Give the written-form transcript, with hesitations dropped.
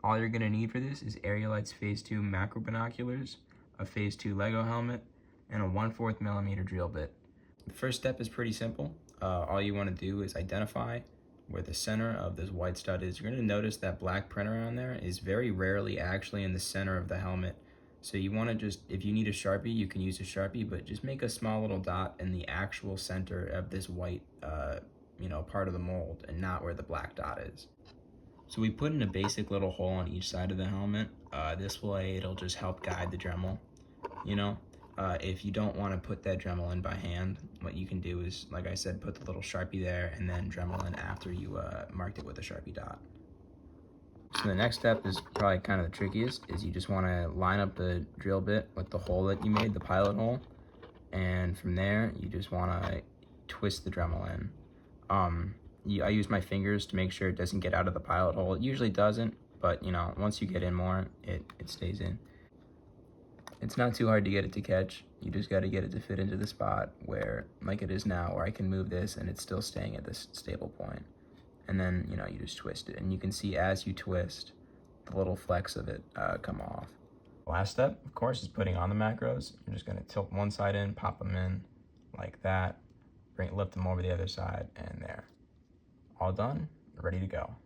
All you're gonna need for this is Arealight's Phase 2 macro binoculars, a Phase 2 Lego helmet, and a 1/4 millimeter drill bit. The first step is pretty simple. All you wanna do is identify where the center of this white stud is. You're gonna notice that black print around there is very rarely actually in the center of the helmet. So you wanna just, if you need a Sharpie, you can use a Sharpie, but just make a small little dot in the actual center of this white part of the mold and not where the black dot is. So we put in a basic little hole on each side of the helmet. This way it'll just help guide the Dremel, if you don't want to put that Dremel in by hand, what you can do is, like I said, put the little Sharpie there and then Dremel in after you marked it with a Sharpie dot. So the next step is probably kind of the trickiest, is you just want to line up the drill bit with the hole that you made, the pilot hole, and from there you just want to twist the Dremel in. I use my fingers to make sure it doesn't get out of the pilot hole. It usually doesn't, but once you get in more, it stays in. It's not too hard to get it to catch. You just got to get it to fit into the spot where, like it is now, where I can move this and it's still staying at this stable point. And then, you just twist it. And you can see as you twist, the little flecks of it come off. Last step, of course, is putting on the macros. You're just going to tilt one side in, pop them in like that, lift them over the other side, and there. All done, ready to go.